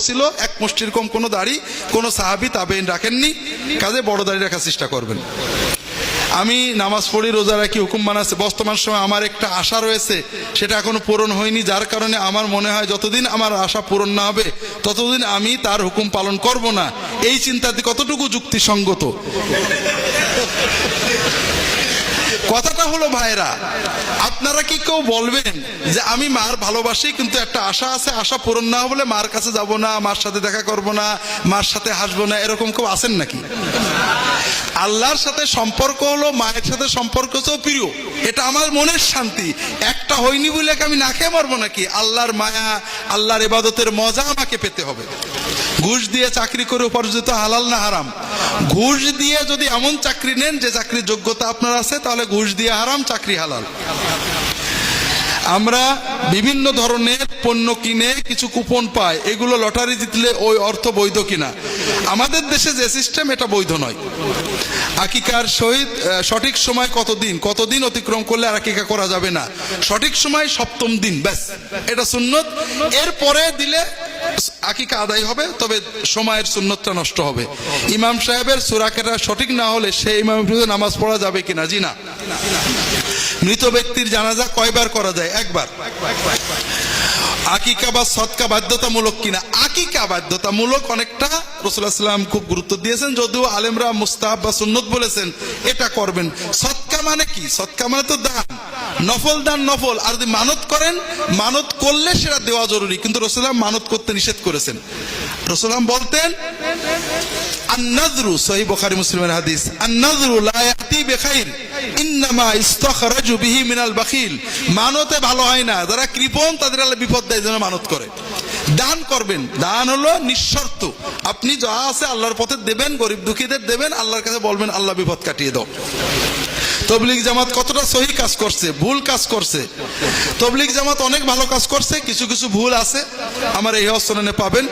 ছিল, এক মুষ্টির কম কোনো দাড়ি কোনো সাহাবী তাবেঈন রাখেননি, কাজে বড় দাড়ি রাখার চেষ্টা করবেন। আমি নামাজ পড়ি, রোজা রাখি, হুকুম মানাচ্ছে। বর্তমান সময় আমার একটা আশা রয়েছে, সেটা এখনো পূরণ হয়নি, যার কারণে আমার মনে হয় যতদিন আমার আশা পূরণ না হবে ততদিন আমি তার হুকুম পালন করব না। এই চিন্তাটি কতটুকু যুক্তিসঙ্গত? কথাটা হলো ভাইরা, আপনারা কি কেউ বলবেন যে আমি মার ভালোবাসি কিন্তু একটা আশা আছে, আশা পূরণ না হলে মার কাছে যাব না, মার সাথে দেখা করব না, মার সাথে হাসবো না, এরকম কেউ আছেন নাকি? আল্লাহর সাথে সম্পর্ক হলো মায়ের সাথে সম্পর্ক চেয়েও প্রিয়, এটা আমার মনের শান্তি। একটা হয়নি বলে আমি না খেয়ে মরবো নাকি? আল্লাহর মায়া, আল্লাহর ইবাদতের মজা আমাকে পেতে হবে। ঘুষ দিয়ে চাকরি করে উপার্জিত হালাল না হারাম? ঘুষ দিয়ে যদি এমন চাকরি নেন যে চাকরির যোগ্যতা আপনার আছে, তাহলে ঘুষ দিয়ে হারাম, চাকরি হালাল। আমরা বিভিন্ন ধরনের পণ্য কিনে কিছু কুপন পাই, এগুলো লটারি জিতলে ওই অর্থ বৈধ কিনা? আমাদের দেশে যে সিস্টেম, এটা বৈধ নয়। আকিকার শহীদ সঠিক সময় কতদিন অতিক্রম করলে আর আকিকা করা যাবে না। সঠিক সময় 7ম দিন, ব্যাস, এটা সুন্নত। এরপরে দিলে আকিকা আদায় হবে, তবে সময়ের সুন্নতটা নষ্ট হবে। ইমাম সাহেবের সূরা কেটা সঠিক না হলে সেই ইমামের বিরুদ্ধে নামাজ পড়া যাবে কিনা? জি না। মৃত ব্যক্তির জানাজা কয়বার করা যায়? একবার। আকিকা বা সদকা বাধ্যতামূলক কিনা? আকিকা বাধ্যতামূলক, অনেকটা রাসূলুল্লাহ সাল্লাল্লাহু আলাইহি ওয়াসাল্লাম খুব গুরুত্ব দিয়েছেন, যদিও আলেমরা মুস্তাহাব বা সুন্নত বলেছেন, এটা করবেন। সদকা মানে কি? সদকা মানে তো দান, নফল দান, নফল। আর যদি মানত করেন, মানত করলে সেটা দেওয়া জরুরি, কিন্তু রাসূলুল্লাহ মানত করতে নিষেধ করেছেন। রাসূলুল্লাহ বলতেন আন-নাযরু, সহিহ বুখারী মুসলিমের হাদিস, আন-নাযরু লা ইয়াতি বিখাইর ইন্নামা ইস্তাখরাজু বিহি মিনাল বাখিল। মানতে ভালো হয় না, যারা কৃপণ তাদের আল্লাহ বিপদ দেয় যেন মানত করে। দান করবেন, দান হলো নিঃশর্ত, আপনি যা আছে আল্লাহর পথে দেবেন, গরিব দুঃখীদের দেবেন, আল্লাহর কাছে বলবেন আল্লাহ বিপদ কাটিয়ে দাও। তবলিগ জামাত কতটা সহি কাজ করছে, ভুল কাজ করছে? তবলিগ জামাত অনেক ভালো কাজ করছে, কিছু কিছু ভুল আছে, আমার এই হস্তনে পাবেন।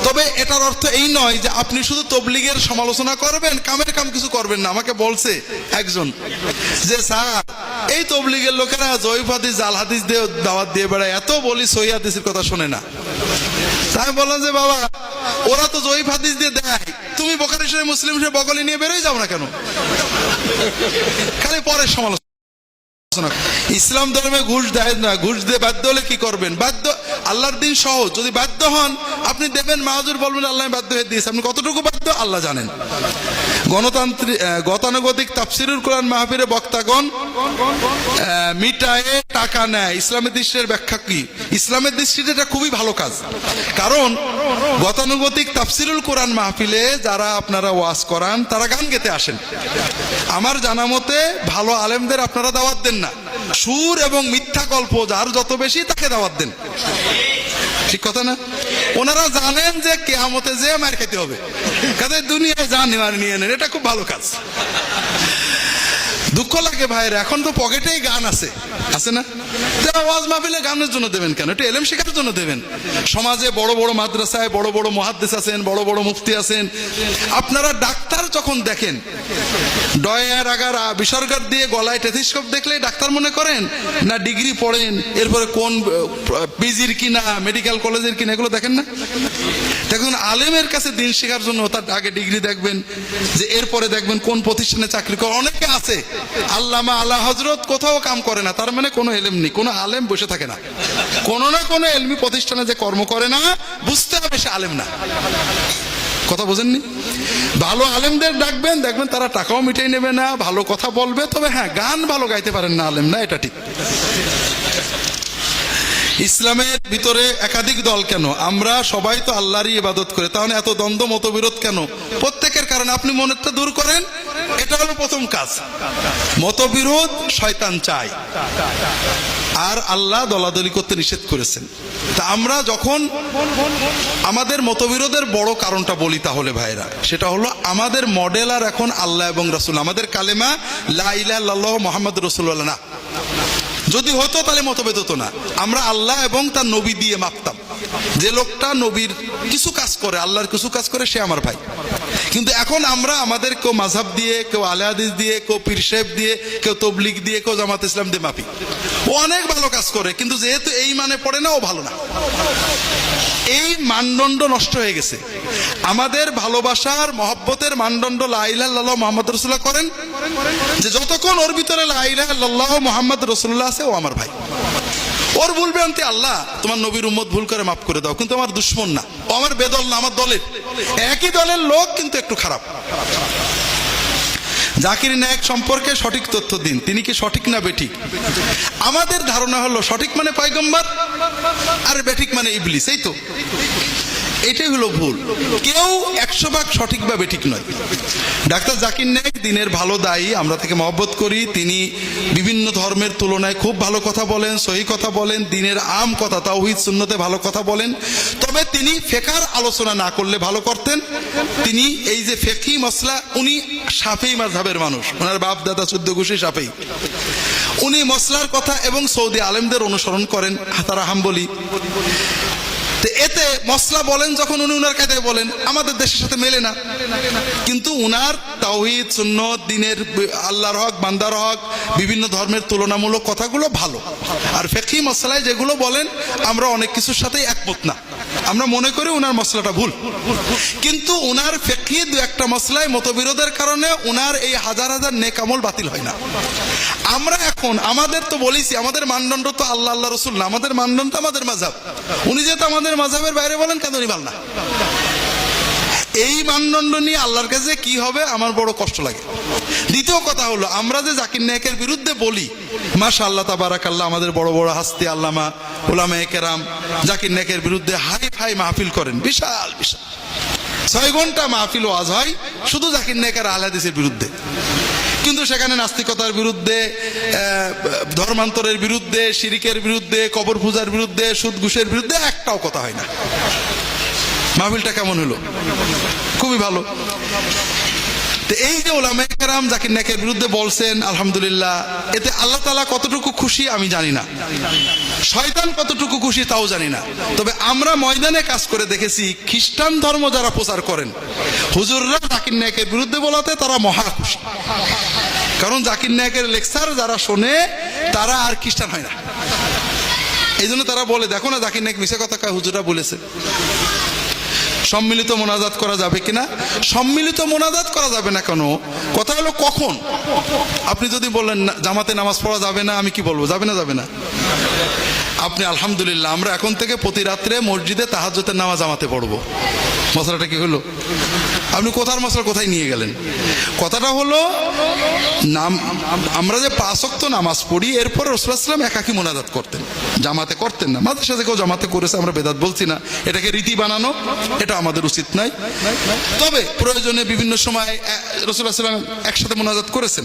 তবে এটার অর্থ এই নয় যে আপনি শুধু তবলিগের সমালোচনা করবেন, কামের কাম কিছু করবেন না। আমাকে বলছে একজন যে স্যার, এই তবলিগের লোকেরা জয়ীফ হাদিস, জাল হাদিস দিয়ে দাওয়াত দিয়ে বেড়ায়, এত বলি সহি হাদিসের কথা শোনে না। তাই বললাম যে বাবা, ওরা তো জয়ীফ হাদিস দিয়ে দেয়, তুমি বুখারী শরীফ, মুসলিম শরীফ বগলে নিয়ে বেরোয় যাও না কেন? খালি পরের সমালোচনা। ইসলাম ধর্মে ঘুষ দেয় না, ঘুষ দিয়ে বাধ্য হলে কি করবেন? বাধ্য, আল্লাহর দিন সহজ, যদি বাধ্য হন আপনি দেবেন, মাহুজুর বলবেন আল্লাহ বাধ্য হয়ে দিয়েছে, আপনি কতটুকু বাধ্য আল্লাহ জানেন। গতানুগতিক তাফসিরুল কোরআন মাহফিলে বক্তাগণ মিটায়ে টাকা নেয়, ইসলামের দৃষ্টির ব্যাখ্যা কি? ইসলামের দৃষ্টিতে এটা খুবই ভালো কাজ, কারণ গতানুগতিক তাফসিরুল কোরআন মাহফিলে যারা আপনারা ওয়াজ করান, তারা গান গেতে আসেন। আমার জানা মতে ভালো আলেমদের আপনারা দাওয়াত দেন না, সুর এবং মিথ্যা গল্প যার যত বেশি তাকে দাওয়াত দেন। ঠিক কথা না? ওনারা জানেন যে কিয়ামতে যে মার খেতে হবে, কাজে দুনিয়ায় যা নেওয়ার নিয়ে নেন, এটা খুব ভালো কাজ। দুঃখ লাগে ভাইরা, এখন তো পকেটেই গান আছে, আছে না? ওয়াজ মাহফিলে গানের জন্য দেবেন কেন? একটু এলেম শেখার জন্য দেবেন। সমাজে বড় বড় মাদ্রাসায় বড় বড় মুহাদ্দিস আছেন, বড় বড় মুফতি আছেন। আপনারা ডাক্তার যখন দেখেন, ডয়ার আগার বিসর্গার দিয়ে গলায় টেথিস্কোপ দেখলেই ডাক্তার মনে করেন, না ডিগ্রি পড়েন, এরপরে কোন পিজির কিনা, মেডিকেল কলেজের কিনা, এগুলো দেখেন না? দেখুন, আলেমের কাছে দিন শেখার জন্য তার আগে ডিগ্রি দেখবেন, যে এরপরে দেখবেন কোন প্রতিষ্ঠানে চাকরি করে। অনেকে আছে আল্লামা, আলা হযরত, কোথাও কাম করে না, তার মানে কোনো এলেম নেই। কোনো আলেম বসে থাকে না, কোনো না কোনো এলমি প্রতিষ্ঠানে যে কর্ম করে না, বুঝতে হবে সে আলেম না। কথা বোঝেননি? ভালো আলেমদের ডাকবেন, দেখবেন তারা টাকাও মিটাই নেবে না, ভালো কথা বলবে। তবে হ্যাঁ, গান ভালো গাইতে পারেন না আলেম না, এটা ঠিক। ইসলামের ভিতরে একাধিক দল কেন? আমরা সবাই তো আল্লাহরই ইবাদত করে, তাহলে এত দ্বন্দ্ব মতবিরোধ কেন? প্রত্যেকের কারণে আপনি মনেরটা দূর করেন, এটা হলো প্রথম কাজ। মতবিরোধ শয়তান চায়, আর আল্লাহ দলাদলি করতে নিষেধ করেছেন। তা আমরা যখন আমাদের মতবিরোধের বড় কারণটা বলি, তাহলে ভাইরা, সেটা হলো আমাদের মডেল আর এখন আল্লাহ এবং রাসূল। আমাদের কালেমা লা ইলাহা ইল্লাল্লাহ মুহাম্মাদুর রাসূলুল্লাহ না। যদি হতো তাহলে মতভেদ হতো না, আমরা আল্লাহ এবং তার নবী দিয়ে মাপতাম। যে লোকটা নবীর কিছু কাজ করে, আল্লাহর কিছু কাজ করে, সে আমার ভাই। কিন্তু এখন আমরা আমাদের কেউ মাযহাব দিয়ে, কেউ আলে হাদিস দিয়ে, কেউ পীর সাহেব দিয়ে, কেউ তবলিগ দিয়ে, কেউ জামাত ইসলাম দিয়ে মাপি। ও অনেক ভালো কাজ করে, কিন্তু যেহেতু এই মানে পড়ে না, ও ভালো না। এই মানদণ্ড নষ্ট হয়ে গেছে। আমাদের ভালোবাসার মহব্বতের মানদণ্ড লা ইলাহা ইল্লাল্লাহ মুহাম্মদ রাসূলুল্লাহ করেন, যে যতক্ষণ ওর ভিতরে লা ইলাহা ইল্লাল্লাহ মুহাম্মদ রাসূলুল্লাহ আছে, ও আমার ভাই। ওর ভুল ভ্রান্তি আল্লাহ তোমার নবীর উম্মত ভুল করে মাফ করে দাও, কিন্তু আমার দুশমন না, ও আমার বেদল না, আমার দলের, একই দলের লোক কিন্তু একটু খারাপ। জাকির নায়েক সম্পর্কে সঠিক তথ্য দিন, তিনি কি সঠিক না বেঠিক? আমাদের ধারণা হলো সঠিক মানে পয়গম্বর, আর বেঠিক মানে ইবলিস, এই তো, এটাই হলো ভুল। কেউ 100% সঠিক বা বেঠিক নয়। ডাক্তার জাকির নায়েক দিনের ভালো দায়ী, আমরা তাকে মহব্বত করি। তিনি বিভিন্ন ধর্মের তুলনায় খুব ভালো কথা বলেন, সহি কথা বলেন, দিনের আম কথা, তাওহীদ সুন্নতে ভালো কথা বলেন। তবে তিনি ফিকহের আলোচনা না করলে ভালো করতেন। তিনি এই যে ফিকহি মাসলা, উনি শাফিঈ মাযহাবের মানুষ, ওনার বাপ দাদা 14 গোষ্ঠী শাফিঈ। উনি মসলার কথা এবং সৌদি আলেমদের অনুসরণ করেন, তারা হাম্বলি। এতে মসলা বলেন যখন উনি উনার কায়দায় বলেন, আমাদের দেশের সাথে মেলে না। কিন্তু উনার তাওহীদ সুন্নত, দিনের আল্লাহর হক, বান্দার হক, বিভিন্ন ধর্মের তুলনামূলক কথাগুলো ভালো। আর ফিকহি মসলায় যেগুলো বলেন, আমরা অনেক কিছুর সাথেই একমত না, আমরা মনে করি উনার মসলাটা ভুল। কিন্তু উনার ফিকহি দু একটা মসলায় মতবিরোধের কারণে উনার এই হাজার হাজার নেক আমল বাতিল হয় না। আমরা এখন আমাদের তো বলেছি, আমাদের মানদণ্ড তো আল্লাহ আল্লাহ রসুল না, আমাদের মানদণ্ড আমাদের মাযহাব। উনি যেহেতু আমাদের মাযহাবের বাইরে বলেন, কেন উনি ভালো না? এই মানদণ্ড নিয়ে আল্লাহর কাছে কি হবে আমার বড় কষ্ট লাগে। দ্বিতীয় কথা হলো, আমরা যে জাকির নায়েকের বিরুদ্ধে বলি, মাশাআল্লাহ তাবারাকাল্লাহ, আমাদের বড় বড় হাস্তি আল্লামা উলামায়ে কেরাম জাকির নায়েকের বিরুদ্ধে হাই ফাই মাহফিল করেন, বিশাল বিশাল 6 ঘন্টা মাহফিল ওয়াজ হয় শুধু জাকির নায়েকের আহলে হাদিসের বিরুদ্ধে। কিন্তু সেখানে নাস্তিকতার বিরুদ্ধে, ধর্মান্তরের বিরুদ্ধে, শিরিকের বিরুদ্ধে, কবর পূজার বিরুদ্ধে, সুদ ঘুষের বিরুদ্ধে একটাও কথা হয় না। মাহফিলটা কেমন হলো? খুবই ভালো। এই যে উলামায়ে কেরাম জাকির নায়েকের বিরুদ্ধে বলছেন, আলহামদুলিল্লাহ, এতে আল্লাহ তাআলা কতটুকু খুশি আমি জানি না, শয়তান কতটুকু খুশি তাও জানি না। তবে আমরা ময়দানে কাজ করে দেখেছি, খ্রিস্টান ধর্ম যারা প্রচার করেন, হুজুররা জাকির নায়েকের বিরুদ্ধে বলাতে তারা মহা খুশি। কারণ জাকির নায়েকের লেকচার যারা শোনে, তারা আর খ্রিস্টান হয় না। এই জন্য তারা বলে, দেখো না জাকির নায়েক মিছা কথা কয়, হুজুররা বলেছে। সম্মিলিত মোনাজাত করা যাবে কিনা? সম্মিলিত মোনাজাত করা যাবে না কেন? কথা হলো কখন। আপনি যদি বলেন জামাতে নামাজ পড়া যাবে না, আমি কি বলবো? যাবে না, যাবে না। আপনি আলহামদুলিল্লাহ, আমরা এখন থেকে প্রতি রাত্রে মসজিদে তাহাজ্জুদের নামাজ জামাতে পড়বো। মশলাটা কি হলো? আপনি কোথার মশলা কোথায় নিয়ে গেলেন? কথাটা হলো, আমরা যে 5 ওয়াক্ত নামাজ পড়ি, এরপর রাসূলুল্লাহ সাল্লাল্লাহু আলাইহি ওয়াসাল্লাম একাকী মোনাজাত করতেন, জামাতে করতেন না। মাঝে সাথে কেউ জামাতে করেছে, আমরা বেদাত বলছি না, এটাকে রীতি বানানো এটা আমাদের উচিত নয়। তবে প্রয়োজনে বিভিন্ন সময় রাসূলুল্লাহ সাল্লাল্লাহু আলাইহি ওয়াসাল্লাম একসাথে মোনাজাত করেছেন।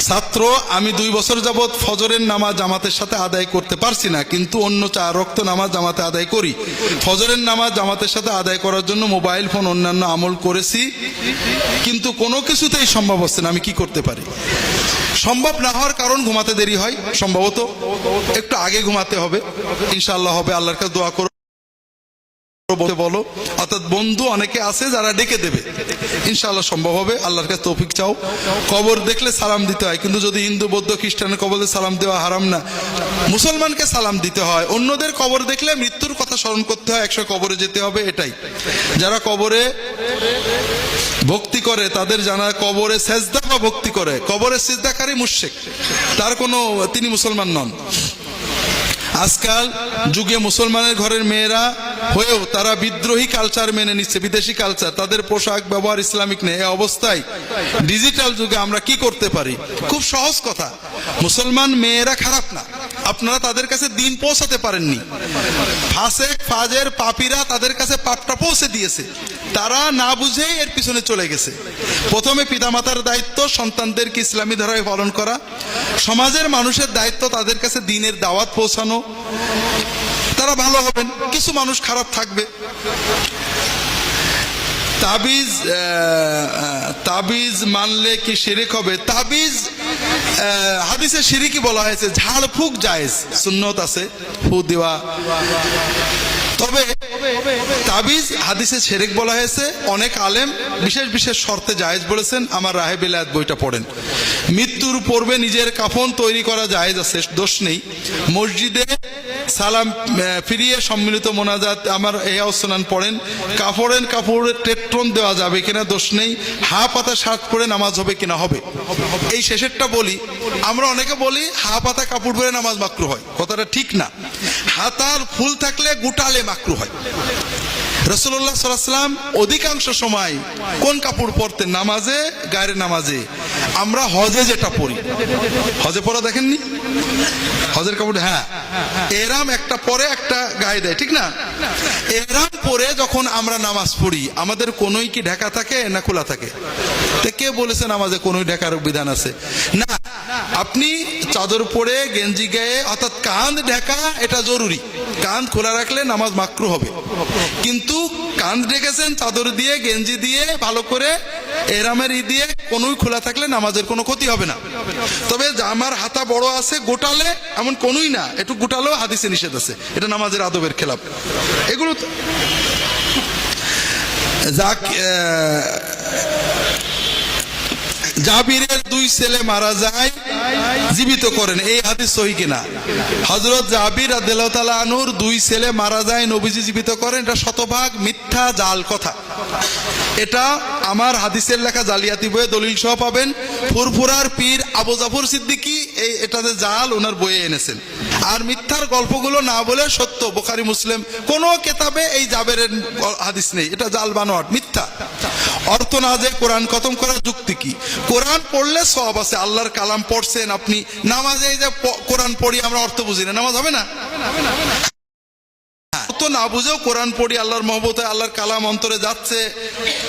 ছাত্র, আমি 2 বছর যাবৎ ফজরের নামাজ জামাতের সাথে আদায় করতে পারছি না, কিন্তু অন্য 4 ওয়াক্ত নামাজ জামাতে আদায় করি। ফজরের নামাজ জামাতের সাথে আদায় করার জন্য মোবাইল ফোন অন্যান্য আমল করেছি, কিন্তু কোনো কিছুতেই সম্ভব হচ্ছে না। আমি কি করতে পারি? সম্ভব না হওয়ার কারণ ঘুমাতে দেরি হয়, সম্ভবত একটু আগে ঘুমাতে হবে। ইনশাআল্লাহ হবে, আল্লাহর কাছে দোয়া করো, বলো। অর্থাৎ বন্ধু অনেকে আছে যারা ডেকে দেবে, ইনশাআল্লাহ সম্ভব হবে, আল্লাহর কাছে তৌফিক চাও। কবর দেখলে সালাম দিতে হয়, কিন্তু যদি হিন্দু বৌদ্ধ খ্রিস্টানের কবরে সালাম দেওয়া হারাম না, মুসলমানকে সালাম দিতে হয়। অন্যদের কবর দেখলে মৃত্যুর কথা স্মরণ করতে হয়, 100 কবরে যেতে হবে, এটাই। যারা কবরে ভক্তি করে, তাদের জানা কবরে সেজদা বা ভক্তি করে, কবরে সিজদাকারী মুশরিক, তার কোনো, তিনি মুসলমান নন। আজকাল যুগে মুসলমানের ঘরের মেয়েরা হয়েও তারা বিদ্রোহী কালচার মেনে নিচ্ছে, বিদেশি কালচার, তাদের পোশাক ব্যবহার ইসলামিক নেই। এই অবস্থায় ডিজিটাল যুগে আমরা কি করতে পারি? খুব সহজ কথা, মুসলমান মেয়েরা খারাপ না, আপনারা তাদের কাছে দিন পৌঁছাতে পারেননি। ফাসেক ফাজের পাপীরা তাদের কাছে পাপটা পৌঁছে দিয়েছে, তারা না বুঝেই এর পিছনে চলে গেছে। প্রথমে পিতামাতার দায়িত্ব সন্তানদেরকে ইসলামী ধারায় পালন করা, সমাজের মানুষের দায়িত্ব তাদের কাছে দ্বীনের দাওয়াত পৌঁছানো, তারা ভালো হবেন। কিছু মানুষ খারাপ থাকবে। তাবিজ মানলে কি শিরক হবে? তাবিজ হাদিসে শিরকি বলা হয়েছে, ঝাড়ফুঁক জায়েজ, সুন্নত আছে ফু দেওয়া। তবে তাবিজ হাদিসে শিরক বলা হয়েছে। অনেক আলেম বিশেষ বিশেষ শর্তে জায়েজ বলেছেন। আমার রাহে বেলায়েত বইটা পড়েন। মৃত্যুর পূর্বে নিজের কাফন তৈরি করা জায়েজ আছে, দোষ নেই। মসজিদে সালাম ফিরিয়ে সম্মিলিত মোনাজাত, আমার ইহয়া সুনান পড়েন। কাপড়ে টেট্রন দেওয়া যাবে কিনা, দোষ নেই। হা পাতা শার্ট পরে নামাজ হবে কিনা, হবে। এই শেষেরটা বলি, আমরা অনেকে বলি হা পাতা কাপড় পরে নামাজ মাকরু হয়, কথাটা ঠিক না। হাতার ফুল থাকলে গুটালে মাকরু হয়। রাসূলুল্লাহ সাল্লাল্লাহু আলাইহি ওয়াসাল্লাম অধিকাংশ সময় কোন কাপড় পরতেন? নামাজে, গায়ের নামাজে। আমরা হজে যেটা পরি, হজে পরা দেখেননি? হজের কাপড়, হ্যাঁ, এহরাম একটা পরে একটা গায়ে দেয়, ঠিক না? এহরাম পরে যখন আমরা নামাজ পড়ি, আমাদের কোনোই কি ঢাকা থাকে না খোলা থাকে? তো কে বলেছে নামাজে কোনোই ঢাকার বিধান আছে? না, আপনি চাদর পরে গেঞ্জি গায়ে, অর্থাৎ কাঁধ ঢাকা, এটা জরুরি। কাঁধ খোলা রাখলে নামাজ মাকরু হবে। কিন্তু কাঁধ ঢেকেছেন চাদর দিয়ে, গেঞ্জি দিয়ে, ভালো করে এহরামের দিয়ে, কোনোই খোলা থাকলে নামাজের কোনো ক্ষতি হবে না। তবে আমার হাতা বড় আছে, গোটালে, এমন কোনোই না, একটু গোটালেও হাদিসে নিষেধ আছে, এটা নামাজের আদবের খেলাফ। এগুলো জাবিরের 2 ছেলে মারা যায়, জীবিত করেন, এই হাদিস সহিহ কিনা? হযরত জাবির রাদিয়াল্লাহু তাআলা আনহুর 2 ছেলে মারা যায়, নবীজি জীবিত করেন, এটা শতভাগ মিথ্যা, জাল কথা। এটা আমার হাদিসের লেখা জালিয়াতি বইয়ে দলিল সহ পাবেন। ফুরফুরার পীর আবু জাফর সিদ্দিকী এটাতে জাল ওনার বইয়ে এনেছেন। আর মিথ্যার গল্পগুলো না বলে সত্য, বুখারী মুসলিম কোনো কেতাবে এই জাবেরের হাদিস নেই, এটা জাল বানোয়াট, মিথ্যা। অর্থ না যে কোরআন খতম করার যুক্তি কি? কোরআন পড়লে সওয়াব আছে, আল্লাহর কালাম পড়ছেন আপনি। নামাজে এই যে কোরআন পড়ি আমরা অর্থ বুঝি না, নামাজ হবে না? অর্থ না বুঝেও কোরআন পড়ি, আল্লাহর মহব্বতে, আল্লাহর কালাম অন্তরে যাচ্ছে,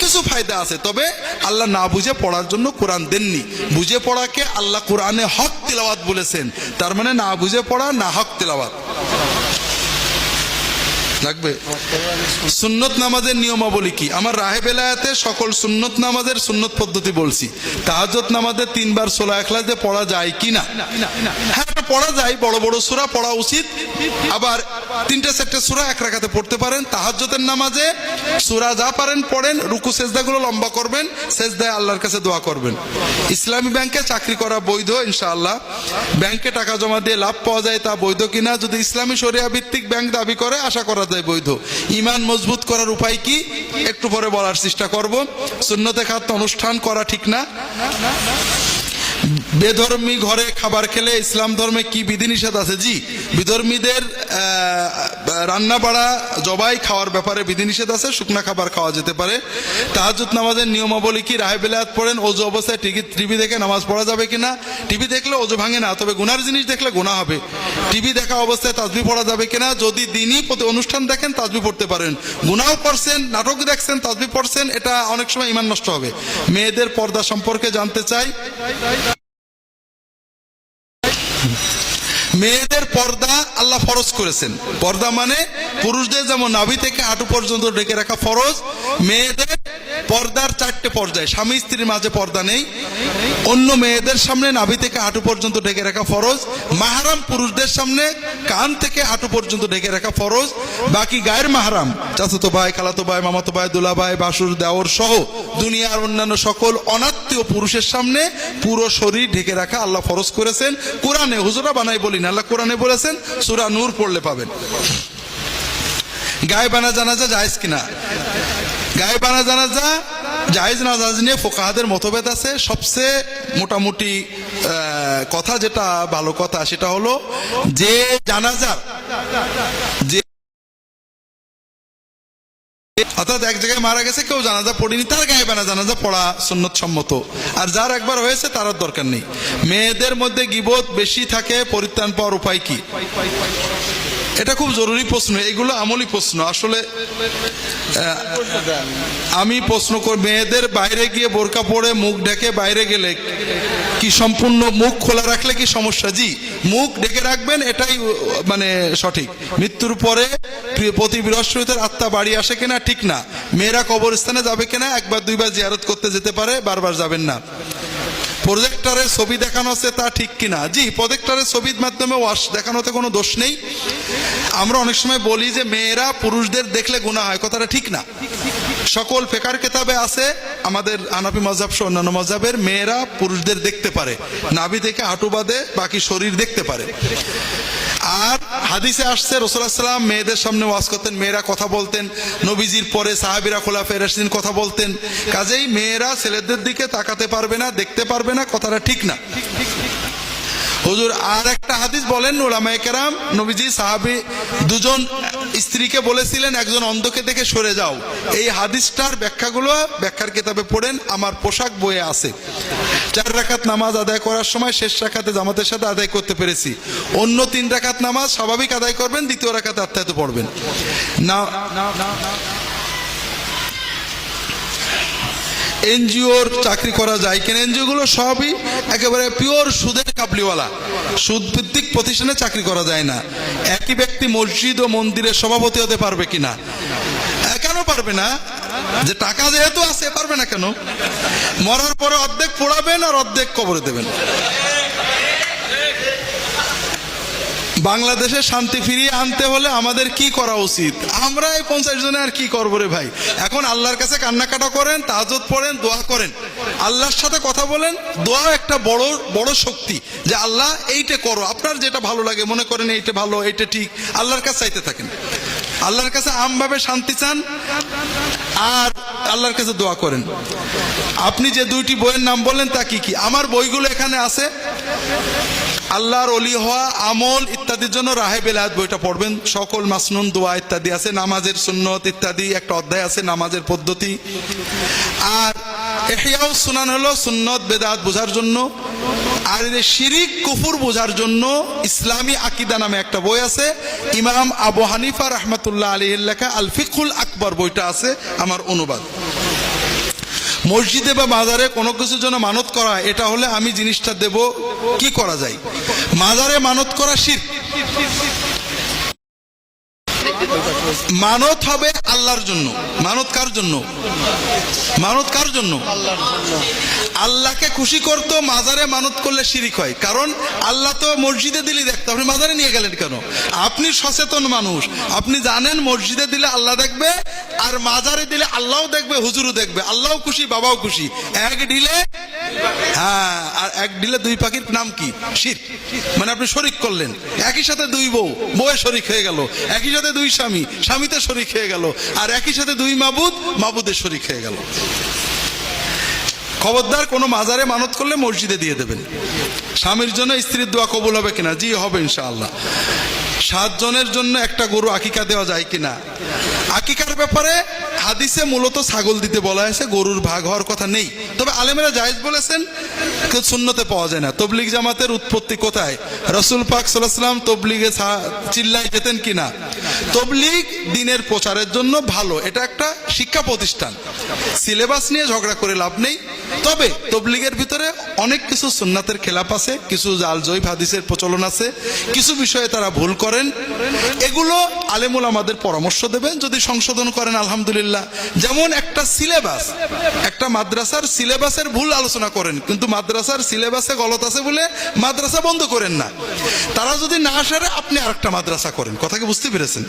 কিছু ফায়দা আছে। তবে আল্লাহ না বুঝে পড়ার জন্য কোরআন দেননি। বুঝে পড়াকে আল্লাহ কোরআনে হক তিলাওয়াত বলেছেন, তার মানে না বুঝে পড়া না হক তিলাওয়াত লাগবে। সুন্নত নামাজের নিয়মাবলী কি? আমার রাহে বেলায়েতে সকল সুন্নত নামাজের সুন্নত পদ্ধতি বলছি। তাহাজ্জুদ নামাজে 3 বার সূরা ইখলাস দিয়ে পড়া যায় কিনা? হ্যাঁ, পড়া যায়, বড় বড় সূরা পড়া উচিত। আবার 3-4 সূরা এক রাকাতে পড়তে পারেন। তাহাজ্জুদের নামাজে সূরা যা পারেন পড়েন, রুকু সেজদাগুলো লম্বা করবেন, সেজদায় আল্লাহর কাছে দোয়া করবেন। ইসলামী ব্যাংকে চাকরি করা বৈধ ইনশাআল্লাহ। ব্যাংকে টাকা জমা দিয়ে লাভ পাওয়া যায়, তা বৈধ কিনা? যদি ইসলামী শরিয়া ভিত্তিক ব্যাংক দাবি করে, আশা করা যায় বৈধ। ঈমান মজবুত করার উপায় কি? একটু পরে বলার চেষ্টা করব। সুন্নতে খাদ্য অনুষ্ঠান করা ঠিক না। বেধর্মী ঘরে খাবার খেলে ইসলাম ধর্মে কি বিধিনিষেধ আছে? জি, বিধর্মীদের রান্না বাড়া, জবাই খাওয়ার ব্যাপারে বিধিনিষেধ আছে, শুকনা খাবার খাওয়া যেতে পারে। তাহাজ্জুদ নামাজের নিয়মাবলী কি? রাহে বেলায়েত পড়েন। অজু অবস্থায় টিভি দেখে নামাজ পড়া যাবে কিনা? টিভি দেখলে অজু ভাঙে না, তবে গুনার জিনিস দেখলে গুনাহ হবে। টিভি দেখা অবস্থায় তাসবিহ পড়া যাবে কিনা? যদি দিনই অনুষ্ঠান দেখেন তাসবিহ পড়তে পারেন। গুনাহ করছেন, নাটক দেখছেন, তাসবিহ পড়ছেন, এটা অনেক সময় ঈমান নষ্ট হবে। মেয়েদের পর্দা সম্পর্কে জানতে চাই। মেয়েদের পর্দা আল্লাহ ফরজ করেছেন। পর্দা মানে পুরুষদের যেমন নাভি থেকে হাঁটু পর্যন্ত ঢেকে রাখা ফরজ, মেয়েদের পর্দার 4টে পর্যায়। স্বামী স্ত্রীর মাঝে পর্দা নেই, অন্য মেয়েদের সামনে নাভি থেকে হাঁটু পর্যন্ত ঢেকে রাখা ফরজ, মাহরাম পুরুষদের সামনে কান থেকে হাঁটু পর্যন্ত ঢেকে রাখা ফরজ। বাকি গায়ের মাহরাম, চাচাতো ভাই, খালাতো ভাই, মামাতো ভাই, দুলা ভাই, বাসুর, দেওর সহ দুনিয়ার অন্যান্য সকল অনাত্মীয় পুরুষের সামনে পুরো শরীর ঢেকে রাখা আল্লাহ ফরজ করেছেন। কোরআনে, হুজুরা বানাই বলি না, আল্লাহ কোরআনে বলেছেন, সূরা নূর পড়লে পাবেন। গায়েবানা জানাজা জায়েজ কিনা? গায়েবানা জানাজা জায়েজ না জায়েজ নিয়ে ফুকাহাদের মতভেদ আছে। সবচেয়ে মোটামুটি কথা, যেটা ভালো কথা, সেটা হলো যে জানাজার, যে অর্থাৎ এক জায়গায় মারা গেছে, কেউ জানাজা পড়েনি, তার গায়েবানা জানাজা পড়া সুন্নত সম্মত। আর যার একবার হয়েছে তার দরকার নেই। মেয়েদের মধ্যে গীবত বেশি থাকে, পরিত্রাণ পাওয়ার উপায় কি? এটা খুব জরুরি প্রশ্ন, এগুলো আমলি প্রশ্ন। আসলে আমি প্রশ্ন করি, মেয়েদের বাইরে গিয়ে বোরকা পরে মুখ ঢেকে বাইরে গেলে কি সম্পূর্ণ মুখ খোলা রাখলে কি সমস্যা? জি, মুখ ঢেকে রাখবেন, এটাই মানে সঠিক। মৃত্যুর পরে প্রতি বৃহস্পতিবার আত্মা বাড়ি আসে কিনা ঠিক না। মেয়েরা কবরস্থানে যাবে কিনা, 1-2 বার জিয়ারত করতে যেতে পারে, বারবার যাবেন না। প্রজেক্টরে ছবি দেখানো আছে তা ঠিক কিনা? জি, প্রজেক্টরে ছবির মাধ্যমে ওয়াশ দেখানোতে কোনো দোষ নেই। আমরা অনেক সময় বলি যে মেয়েরা পুরুষদের দেখলে গুনাহ হয়, কথাটা ঠিক না। সকল ফিকহের কিতাবে আছে, আমাদের হানাফি মাযহাব সহ অন্যান্য মাযহাবের মেয়েরা পুরুষদের দেখতে পারে, নাভি থেকে হাঁটু বাদে বাকি শরীর দেখতে পারে। আর হাদিসে আসছে রাসূলুল্লাহ সাল্লাল্লাহু আলাইহি ওয়াসাল্লাম মেয়েদের সামনে ওয়াজ করতেন, মেয়েরা কথা বলতেন, নবীজির পরে সাহাবীরা খোলাফায়ে রাশিদিন কথা বলতেন। কাজেই মেয়েরা ছেলেদের দিকে তাকাতে পারবে না, দেখতে পারবে না, কথাটা ঠিক না। হুজুর আর একটা হাদিস বলেন, উলামায়ে কেরাম নবীজি সাহাবী দুজন স্ত্রীকে বলেছিলেন একজন অন্ধকে দেখে সরে যাও। এই হাদিসটার ব্যাখ্যাগুলো ব্যাখ্যার কিতাবে পড়েন, আমার পোশাক বইয়ে আছে। 4 রাকাত নামাজ আদায় করার সময় শেষ রাকাতে জামাতের সাথে আদায় করতে পেরেছি। অন্য 3 রাকাত নামাজ স্বাভাবিক আদায় করবেন, দ্বিতীয় রাকাতে আত্মায়াত পড়বেন না। এনজিওর চাকরি করা যায় কিনা? এনজিও গুলো সবই একেবারে পিওর সুদের কাবলিওয়ালা, সুদ ভিত্তিক প্রতিষ্ঠানে চাকরি করা যায় না। একই ব্যক্তি মসজিদ ও মন্দিরের সভাপতি হতে পারবে কিনা? কেন পারবে না? যে টাকা যেহেতু আছে, পারবে না কেন? মরার পরে অর্ধেক পোড়াবেন আর অর্ধেক কবরে দেবেন। বাংলাদেশে শান্তি ফিরিয়ে আনতে হলে আমাদের কি করা উচিত? আমরা এই 50 জনে আর কি করবো রে ভাই? এখন আল্লাহর কাছে কান্নাকাটা করেন, তাহাজ্জুদ পড়েন, দোয়া করেন, আল্লাহর সাথে কথা বলেন। দোয়া একটা বড় বড় শক্তি, যে আল্লাহ এইটা করো, আপনার যেটা ভালো লাগে মনে করেন এইটা ভালো, এইটা ঠিক, আল্লাহর কাছে চাইতে থাকেন। আল্লাহর কাছে আমভাবে শান্তি চান আর আল্লাহর কাছে দোয়া করেন। আপনি যে 2টি বইয়ের নাম বললেন তা কি কি? আমার বইগুলো এখানে আছে। আল্লাহর ওলি হওয়া, আমল ইত্যাদির জন্য রাহে বেলায়েত বইটা পড়বেন, সকল মাসনুন দোয়া ইত্যাদি আছে, নামাজের সুন্নত ইত্যাদি একটা অধ্যায় আছে, নামাজের পদ্ধতি। আর ইহয়াউস সুনান হলো সুন্নত বেদাত বোঝার জন্য। আর এই শিরিক কুফর বোঝার জন্য ইসলামী আকীদা নামে একটা বই আছে, ইমাম আবু হানিফা রাহমাতুল্লাহ আলাইহির লেখা আল ফিকহুল আকবর বইটা আছে, আমার অনুবাদ। মসজিদে বা মাজারে কোনো কিছুর জন্য মানত করা, এটা হলে আমি জিনিসটা দেব, কি করা যায়? মাজারে মানত করা শিরক। মানত হবে আল্লাহর জন্য। মানত কার জন্য? মানত কার জন্য? আল্লাহকে খুশি করতো। মাজারে মানত করলে শিরিক হয়, কারণ আল্লাহ তো মসজিদে দিলে দেখতো, আপনি মাজারে নিয়ে গেলেন কেন? আপনি সচেতন মানুষ, আপনি জানেন মসজিদে দিলে আল্লাহ দেখবে, আর মাজারে দিলে আল্লাহও দেখবে, হুজুরও দেখবে, আল্লাহও খুশি, বাবাও খুশি। এক ঢিলে, হ্যাঁ, আর এক ঢিলে 2 পাখির নাম কি? শিরক। মানে আপনি শরিক করলেন, একই সাথে 2 বউ, বউয়ে শরিক হয়ে গেল, একই সাথে 2 স্বামী, স্বামীতে শরিক হয়ে গেল, আর একই সাথে 2 মাবুদ, মাবুদে শরিক হয়ে গেল। খবরদার, কোনো মাজারে মানত করলে মসজিদে দিয়ে দেবেন। স্বামীর জন্য স্ত্রীর দোয়া কবুল হবে কিনা? জি, হবে ইনশাআল্লাহ। 7 জনের জন্য একটা গরু আকিকা দেওয়া যায় কিনা? আকিকার ব্যাপারে হাদিসে মূলত ছাগল দিতে বলা হয়েছে, গরুর ভাগ হওয়ার কথা নেই। তবে আলেমেরা জায়েজ বলেছেন, সুন্নতে পাওয়া যায় না। তবলিগ জামাতের উৎপত্তি কোথায়? রাসূল পাক সাল্লাল্লাহু আলাইহি ওয়াসাল্লাম তবলিগে চিল্লায় যেতেন কিনা? তবলিগ দিনের প্রচারের জন্য ভালো, এটা একটা শিক্ষা প্রতিষ্ঠান। সিলেবাস নিয়ে ঝগড়া করে লাভ নেই। তবে তবলিগের ভিতরে অনেক কিছু সুন্নাতের খেলাপ আছে, কিছু জাল জয়ীফ হাদিসের প্রচলন আছে, কিছু বিষয়ে তারা ভুল করেন। এগুলো আলেমুল আমাদের পরামর্শ দেবেন, যদি সংশোধন করেন আলহামদুলিল্লাহ। যেমন একটা সিলেবাস, একটা মাদ্রাসার সিলেবাসের ভুল আলোচনা করেন, কিন্তু মাদ্রাসার সিলেবাসে গলত আছে বলে মাদ্রাসা বন্ধ করেন না। তারা যদি না সারে আপনি আরেকটা মাদ্রাসা করেন। কথা কি বুঝতে পেরেছেন?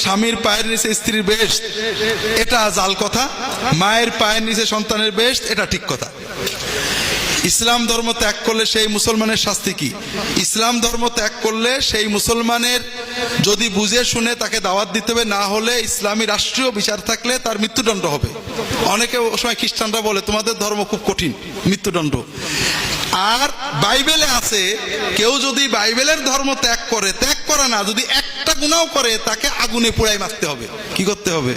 স্বামীর পায়ের নিচে স্ত্রীর বেহেশত, এটা জাল কথা। মায়ের পায়ের নিচে সন্তানের বেহেশত, এটা ঠিক কথা। ইসলাম ধর্ম ত্যাগ করলে সেই মুসলমানের শাস্তি কি? ইসলাম ধর্ম ত্যাগ করলে সেই মুসলমানের যদি বুঝে শুনে তাকে দাওয়াত দিতে হবে, না হলে ইসলামী রাষ্ট্রীয় বিচার থাকলে তার মৃত্যুদণ্ড হবে। অনেকে ও সময় খ্রিস্টানরা বলে তোমাদের ধর্ম খুব কঠিন, মৃত্যুদণ্ড। আর বাইবেলে আছে, কেউ যদি বাইবেলের ধর্ম ত্যাগ করে, ত্যাগ করা না, যদি একটা গুনাহ করে তাকে আগুনে পোড়াই মারতে হবে। কি করতে হবে?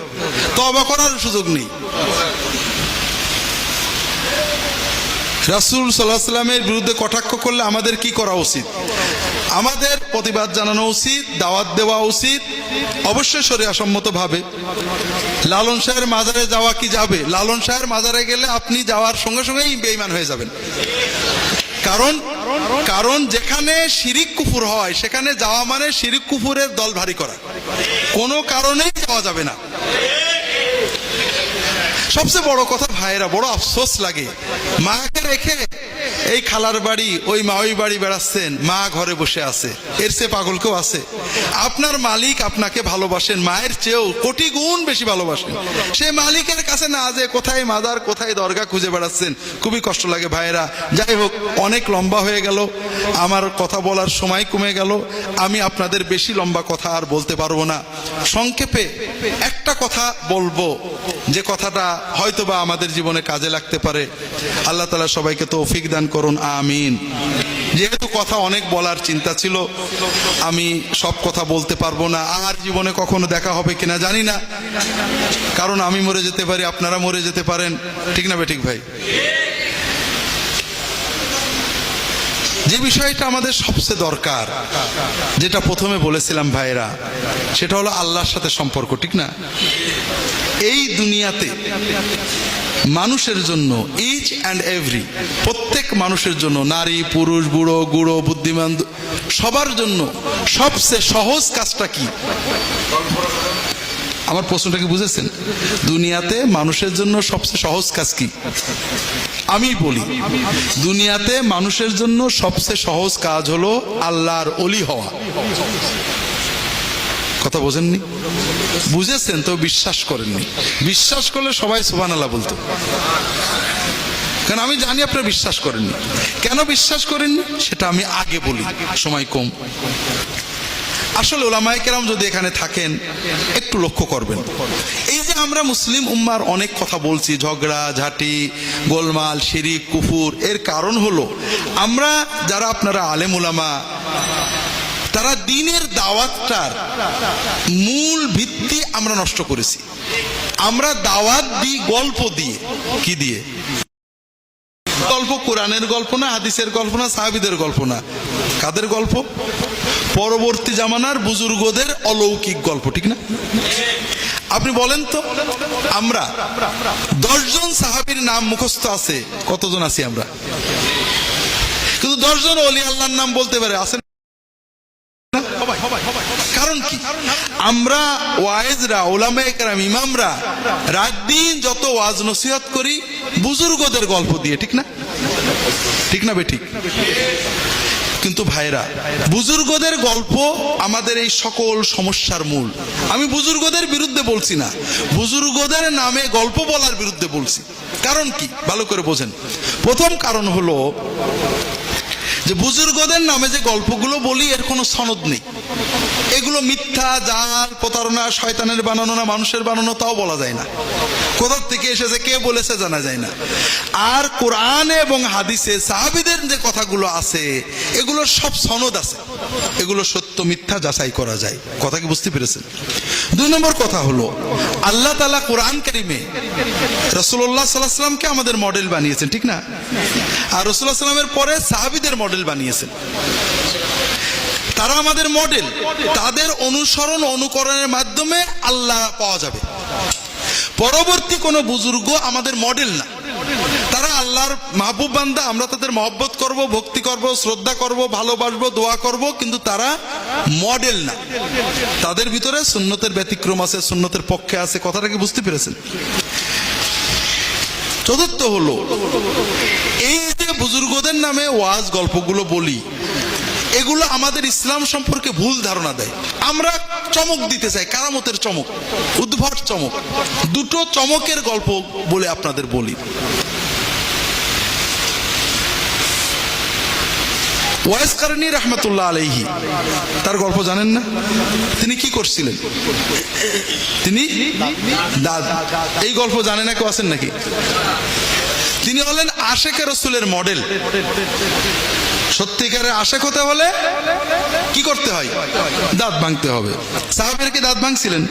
তওবা করার সুযোগ নেই। রাসূল সাল্লাল্লাহু আলাইহি ওয়াসাল্লামের বিরুদ্ধে কটাক্ষ করলে আমাদের কি করা উচিত? আমাদের প্রতিবাদ জানানো উচিত, দাওয়াত দেওয়া উচিত, অবশ্যই শরিয়াসম্মত ভাবে। লালন শাহের মাজারে যাওয়া কি যাবে? লালন শাহের মাজারে গেলে আপনি যাওয়ার সঙ্গে সঙ্গেই বেঈমান হয়ে যাবেন। কারণ যেখানে শিরিক কুফর হয় সেখানে যাওয়া মানে শিরিক কুফরের দল ভারী করা, কোনো কারণেই যাওয়া যাবে না। সবচেয়ে বড় কথা ভাইয়েরা, বড় আফসোস লাগে, মাকে রেখে এই খালার বাড়ি ওই মাওই বাড়ি বেড়াচ্ছেন, মা ঘরে বসে আছে। এর চেয়ে পাগল কেউ আছে? আপনার মালিক আপনাকে ভালোবাসেন, মায়ের চেয়েও কোটি গুণ বেশি ভালোবাসেন। সে মালিকের কাছে না যে কোথায় মাজার কোথায় দরগা খুঁজে বেড়াচ্ছেন, খুবই কষ্ট লাগে ভাইয়েরা। যাই হোক, অনেক লম্বা হয়ে গেল, আমার কথা বলার সময় কমে গেল। আমি আপনাদের বেশি লম্বা কথা আর বলতে পারবো না। সংক্ষেপে একটা কথা বলবো, যে কথাটা হয়তোবা আমাদের জীবনে কাজে লাগতে পারে। আল্লাহ তাআলা সবাইকে তৌফিক দান করুন, আমিন। যেহেতু কথা অনেক বলার চিন্তা ছিল, আমি সব কথা বলতে পারবো না। আর জীবনে কখনো দেখা হবে কিনা জানি না, কারণ আমি মরে যেতে পারি, আপনারা মরে যেতে পারেন, ঠিক না বেঠিক ভাই? যে বিষয়টা আমাদের সবচেয়ে দরকার, যেটা প্রথমে বলেছিলাম ভাইরা, সেটা হলো আল্লাহর সাথে সম্পর্ক, ঠিক না? এই দুনিয়াতে মানুষের জন্য, ইচ অ্যান্ড এভরি, প্রত্যেক মানুষের জন্য, নারী পুরুষ বুড়ো গুড়ো বুদ্ধিমান সবার জন্য সবচেয়ে সহজ কাজটা কি? আমার প্রশ্নটা কি বুঝেছেন? দুনিয়াতে মানুষের জন্য সবচেয়ে সহজ কাজ কি? আমি বলি, দুনিয়াতে মানুষের জন্য সবচেয়ে সহজ কাজ হলো আল্লাহর ওলি হওয়া। কথা বোঝেননি? বুঝেছেন তো, বিশ্বাস করেননি। বিশ্বাস করলে সবাই সুবহানাল্লাহ বলতো, কারণ আমি জানি আপনারা বিশ্বাস করেননি। কেন বিশ্বাস করেননি সেটা আমি আগে বলি, সময় কম। আসলে উলামায়ে কেরাম যদি এখানে থাকেন একটু লক্ষ্য করবেন, এই যে আমরা মুসলিম উম্মার অনেক কথা বলছি, ঝগড়া ঝাঁটি গোলমাল শিরিক কুফুর, এর কারণ হলো আমরা যারা আপনারা আলেম উলামা, তারা দ্বীনের দাওয়াতটার মূল ভিত্তি আমরা নষ্ট করেছি। আমরা দাওয়াত দিই গল্প দিয়ে। কি দিয়ে? গল্প কোরআনের গল্প না, হাদিসের গল্প না, সাহাবীদের গল্প না। কাদের গল্প? পরবর্তী জামানার বুজুর্গদের অলৌকিক গল্প, ঠিক না? আপনি বলেন তো, আমরা 10 জন সাহাবীর নাম মুখস্থ আছে, কতজন আছি আমরা? কিন্তু 10 জন ওলি আল্লাহর নাম বলতে পারে, আছেন? কারণ কি? আমরা ওয়াইজরা, উলামায়ে কেরাম, ইমামরা রাত দিন যত ওয়াজ নসিহত করি বুজুর্গদের গল্প দিয়ে, ঠিক না? ঠিক না বেঠিক? কিন্তু ভাইরা, বুজুর্গদের গল্প আমাদের এই সকল সমস্যার মূল। আমি বুজুর্গদের বিরুদ্ধে বলছি না, বুজুর্গদের নামে গল্প বলার বিরুদ্ধে বলছি। কারণ কি? ভালো করে বোঝেন। প্রথম কারণ হলো যে বুজুর্গদের নামে যে গল্পগুলো বলি, এর কোনো সনদ নেই। এগুলো মিথ্যা, জাল, প্রতারণা, শয়তানের বানানো না মানুষের বানানো, তাও বলা যায় না। কোথা থেকে এসেছে, কে বলেছে, জানা যায় না। আর কোরআনে এবং হাদিসে সাহাবীদের যে কথাগুলো আছে, এগুলো সব সনদ আছে, এগুলো সত্য মিথ্যা যাচাই করা যায়। কথা কি বুঝতে পেরেছেন? 2 নম্বর কথা হলো, আল্লাহ তাআলা কোরআন কারীমে রাসূলুল্লাহ সাল্লাল্লাহু আলাইহি ওয়াসাল্লামকে আমাদের মডেল বানিয়েছেন, ঠিক না? আর রাসূলুল্লাহ সাল্লাল্লাহু আলাইহি ওয়াসাল্লামের পরে সাহাবীদের মডেল বানিয়েছেন। তারা আমাদের মডেল, তাদের অনুসরণ অনুকরণের মাধ্যমে আল্লাহ পাওয়া যাবে। পরবর্তী কোন বুজুর্গ আমাদের মডেল না, তারা আল্লাহর মাহবুব বান্দা। আমরা তাদের মহব্বত করব, ভক্তি করব, শ্রদ্ধা করব, ভালোবাসবো, দোয়া করব, কিন্তু তারা মডেল না। তাদের ভিতরে সুন্নতের ব্যতিক্রম আছে, সুন্নতের পক্ষে আছে। কথাটা কি বুঝতে পেরেছেন? চতুর্থ হলো, এই যে বুজুর্গদের নামে ওয়াজ গল্পগুলো বলি, এগুলো আমাদের ইসলাম সম্পর্কে ভুল ধারণা দেয়। আমরা চমক দিতে চাই, কারামতের চমক, উদ্ভট চমক। 2টো চমকের গল্প বলে আপনাদের বলি। ওয়াইস কারনী রাহমাতুল্লাহ আলাইহি, তার গল্প জানেন না? তিনি কি করছিলেন? তিনি এই গল্প জানে না কেউ আছেন নাকি? তিনি হলেন আশেকে রাসূলের মডেল। সত্যিকারের আশেক হতে হলে কি করতে হয়? দাঁত ভাঙতে হবে। সাহাবীরা কি দাঁত ভাঙছিলেন?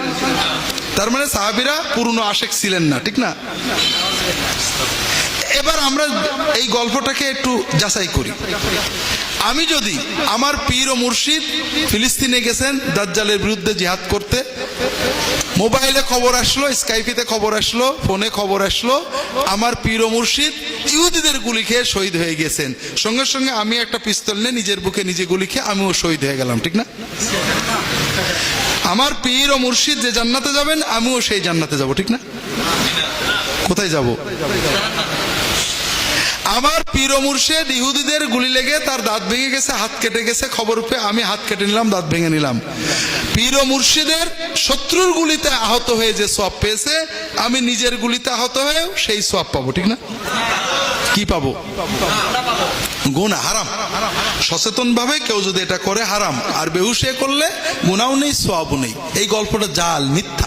তার মানে সাহাবীরা পূর্ণ আশেক ছিলেন না, ঠিক না? এবার আমরা এই গল্পটাকে একটু যাচাই করি। আমি যদি আমার পীর ও মুর্শিদ ফিলিস্তিনে গেছেন দাজ্জালের বিরুদ্ধে জিহাদ করতে, মোবাইলে খবর আসলো, স্কাইপিতে খবর আসলো, ফোনে খবর আসলো, আমার পীর ও মুর্শিদ ইহুদিদের গুলি খেয়ে শহীদ হয়ে গেছেন, সঙ্গে সঙ্গে আমি একটা পিস্তল নিয়ে নিজের বুকে নিজে গুলি খেয়ে আমিও শহীদ হয়ে গেলাম, ঠিক না? আমার পীর ও মুর্শিদ যে জান্নাতে যাবেন, আমিও সেই জান্নাতে যাব, ঠিক না? কোথায় যাব? আমার পীর ও মুর্শিদ ইহুদিদের গুলি লেগে তার দাঁত ভেঙে গেছে, হাত কেটে গেছে, খবর পেয়ে আমি হাত কেটে নিলাম, দাঁত ভেঙে নিলাম। পীর ও মুর্শিদের শত্রুর গুলিতে আহত হয়ে যে সওয়াব পেয়েছে, আমি নিজের গুলিতে আহত হয়েও সেই সওয়াব পাবো, ঠিক না? কি পাবো? গুনাহ, হারাম। সচেতন ভাবে কেউ যদি এটা করে হারাম, আর বেহুশে করলে গুনাহও নেই, সওয়াবও নেই। এই গল্পটা জাল, মিথ্যা।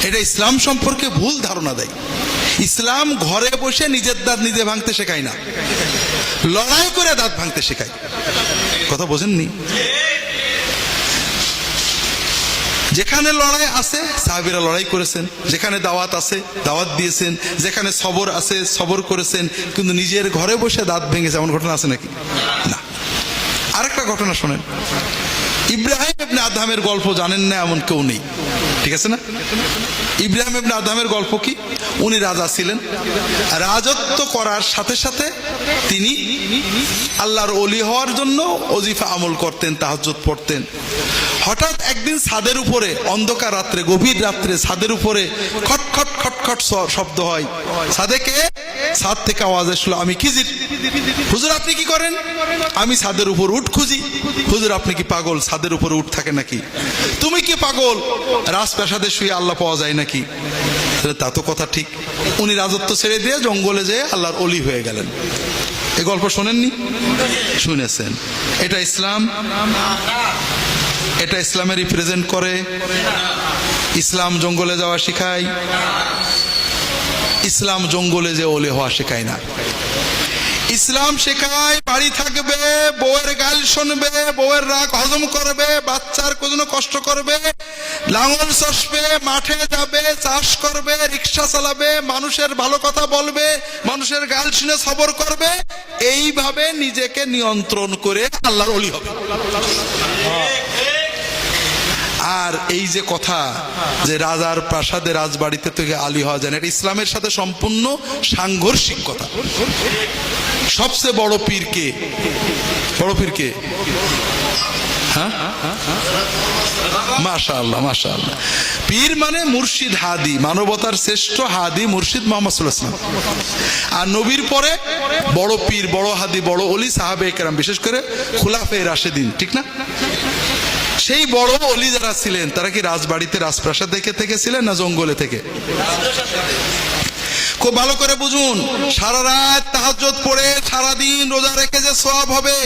এটা ইসলাম সম্পর্কে ভুল ধারণা দেয়। ইসলাম ঘরে বসে নিজের দাঁত নিজে ভাঙতে শেখায় না, লড়াই করে দাঁত ভাঙতে শেখায়। কথা বোঝেননি? যেখানে লড়াই আছে সাহাবীরা লড়াই করেছেন, যেখানে দাওয়াত আছে দাওয়াত দিয়েছেন, যেখানে সবর আছে সবর করেছেন, কিন্তু নিজের ঘরে বসে দাঁত ভেঙেছে এমন ঘটনা আছে নাকি? না। আরেকটা ঘটনা শোনেন, ইব্রাহিম ইবনে আদহামের গল্প জানেন না এমন কেউ নেই, ঠিক আছে না? ইব্রাহিম ইবনে আদহামের গল্প কি? উনি রাজা ছিলেন, রাজত্ব করার সাথে সাথে তিনি আল্লাহর ওলি হওয়ার জন্য ওজিফা আমল করতেন, তাহাজ্জুদ পড়তেন। হঠাৎ একদিন ছাদের উপরে অন্ধকার রাত্রে, গভীর রাত্রে ছাদের উপরে খটখট খটখট শব্দ হয়। ছাদে কে? ছাদ থেকে আওয়াজ আসলো, আমি খিজির। হুজুর আপনি কি করেন? আমি ছাদের উপর উঠ খুঁজি। হুজুর আপনি কি পাগল? ছাদের উপরে উঠ থাকে নাকি? তুমি কি পাগল? রাজপ্রাসাদে শুয়ে আল্লাহ পাওয়া যায় নাকি? তা তো কথা ঠিক। উনি রাজত্ব ছেড়ে দিয়ে জঙ্গলে যেয়ে আল্লাহর ওলি হয়ে গেলেন। এই গল্প শোনেননি? শুনেছেন। এটা ইসলাম? এটা ইসলামে রিপ্রেজেন্ট করে? ইসলাম জঙ্গলে যাওয়া শিখায়? ইসলাম জঙ্গলে যে ওলি হওয়া শেখায় না। ইসলাম শেখায় বাড়ি থাকবে, বউয়ের গাল শুনবে, বউয়ের রাগ হজম করবে, বাচ্চার কোনো কষ্ট করবে, লাঙল চষবে, মাঠে যাবে, চাষ করবে, রিক্সা চালাবে, মানুষের ভালো কথা বলবে, মানুষের গাল শুনে সবর করবে। এইভাবে নিজেকে নিয়ন্ত্রণ করে আল্লাহর ওলি হবে। আর এই যে কথা যে রাজার প্রাসাদে রাজবাড়িতে থেকে আলী হওয়া যায় না, এটা ইসলামের সাথে সম্পূর্ণ সাংঘর্ষিক কথা। সবচেয়ে বড় পীর কে? বড় পীর কে? হ্যাঁ, মাশাআল্লাহ মাশাআল্লাহ। পীর মানে মুর্শিদ হাদি, মানবতার শ্রেষ্ঠ হাদি মুর্শিদ মুহাম্মদ সাল্লাল্লাহু আলাইহি ওয়াসাল্লাম। আর নবীর পরে বড় পীর, বড় হাদি, বড় ওলি সাহাবায়ে কেরাম, বিশেষ করে খুলাফায়ে রাশেদিন, ঠিক না? সেই বড় ওলি যারা ছিলেন তারা কি রাজবাড়িতে রাজপ্রাসাদ দেখে থেকেছিলেন না জঙ্গলে থেকে? খুব ভালো করে বুঝুন। সারা রাত তাহাজ্জুদ পড়ে সারাদিন রোজা রেখে যে সওয়াব হবে,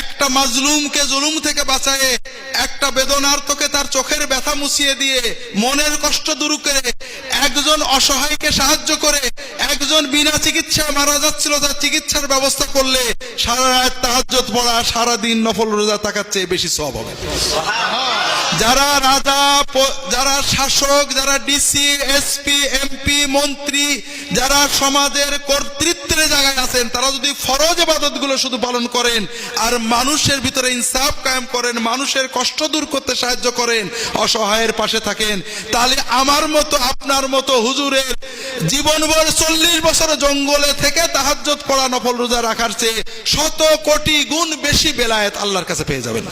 একটা মাজলুমকে জুলুম থেকে বাঁচায়ে, একটা বেদনার্তকে তার চোখের ব্যথা মুছিয়ে দিয়ে, মনের কষ্ট দূর করে, একজন অসহায়কে সাহায্য করে, একজন বিনা চিকিৎসায় মারা যাচ্ছিল তার চিকিৎসার ব্যবস্থা করলে, সারা রাত তাহাজ্জুদ পড়া, সারাদিন নফল রোজা থাকার চেয়ে বেশি সওয়াব হবে। যারা রাজা, যারা শাসক, যারা ডিসি, এসপি, এমপি, মন্ত্রী, যারা সমাজের কর্তৃত্বের জায়গায় আছেন, তারা যদি ফরজ ইবাদতগুলো শুধু পালন করেন আর মানুষের ভিতরে ইনসাফ কায়েম করেন, মানুষের কষ্ট দূর করতে সাহায্য করেন, অসহায়ের পাশে থাকেন, তাহলে আমার মতো আপনার মতো হুজুরের জীবনভর 40 বছর জঙ্গলে থেকে তাহাজ্জুদ পড়া, নফল রোজা রাখার চেয়ে 100 কোটি গুণ বেশি বেলায়েত আল্লাহর কাছে পেয়ে যাবেন।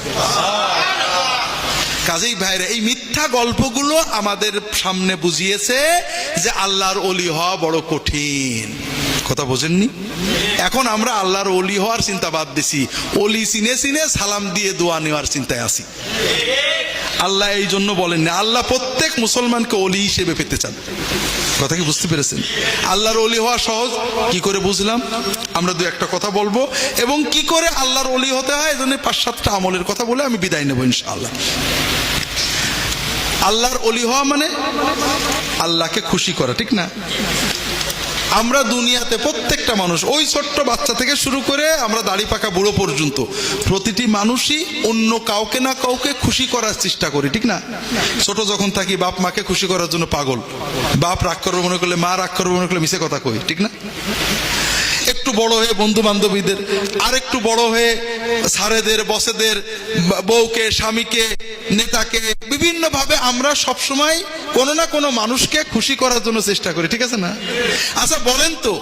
কাজেই ভাইরা, এই মিথ্যা গল্পগুলো আমাদের সামনে বুঝিয়েছে যে আল্লাহর ওলি হওয়া বড় কঠিন। কথা বোঝেননি? এখন আমরা আল্লাহর ওলি হওয়ার চিন্তা বাদ দিছি, ওলি চিনে চিনে সালাম দিয়ে দোয়া নেওয়ার চিন্তায় আছি। আল্লাহ এই জন্য বলেন না, আল্লাহ প্রত্যেক মুসলমানকে ওলি হিসেবে পেতে চান। কথা কি বুঝতে পেরেছেন? আল্লাহর ওলি হওয়া সহজ। কি করে বুঝলাম? আমরা দু একটা কথা বলবো, এবং কি করে আল্লাহর ওলি হতে হয় এজন্য 5-7টা আমলের কথা বলে আমি বিদায় নেব ইনশাআল্লাহ। আল্লাহর ওলি হওয়া মানে আল্লাহকে খুশি করা, ঠিক না? আমরা দুনিয়াতে প্রত্যেকটা মানুষ, ওই ছোট্ট বাচ্চা থেকে শুরু করে আমরা দাড়ি পাকা বুড়ো পর্যন্ত, প্রতিটি মানুষই অন্য কাউকে না কাউকে খুশি করার চেষ্টা করি, ঠিক না? ছোট যখন থাকি বাপ মাকে খুশি করার জন্য পাগল, বাপ রাগ করবে মনে করলে, মা রাগ করবে মনে করলে মিছে কথা কই, ঠিক না? একটু বড় হয়ে বন্ধু বান্ধবীদের, আর একটু বড় হয়ে স্যারেদের, বসেদের, বউকে, স্বামীকে, নেতাকে, বিভিন্ন ভাবে আমরা সবসময় কোনো না কোনো মানুষকে খুশি করার জন্য চেষ্টা করি, ঠিক আছে না? আচ্ছা বলেন তো,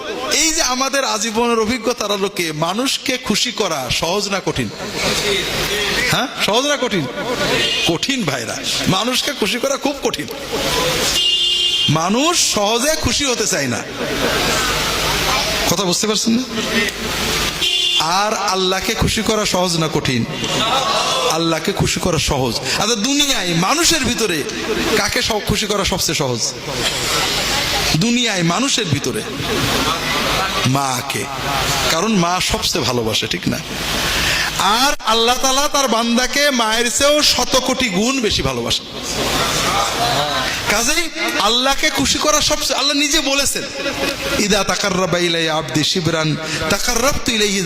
এই যে আমাদের আজীবনের অভিজ্ঞতার আলোকে মানুষকে খুশি করা সহজ না কঠিন? হ্যাঁ, সহজ না কঠিন? কঠিন ভাইরা, মানুষকে খুশি করা খুব কঠিন। মানুষ সহজে খুশি হতে চায় না, কথা বুঝতে পারছেন না? আর আল্লাহকে খুশি করা সহজ না কঠিন? আল্লাহকে খুশি করা সহজ। আচ্ছা, দুনিয়ায় মানুষের ভিতরে কাকে খুশি করা সবচেয়ে সহজ? দুনিয়ায় মানুষের ভিতরে মাকে, কারণ মা সবচেয়ে ভালোবাসে, ঠিক না? আর আল্লাহ তাআলা তার বান্দাকে মায়ের চেয়েও 100 কোটি গুণ বেশি ভালোবাসে। কাজেই আল্লাহকে খুশি করা সবচেয়ে, আল্লাহ নিজে বলেছেন, ইদা তাকাররাবা ইলাইয়া আবদি শিবরান তাকাররাবতু ইলাইহি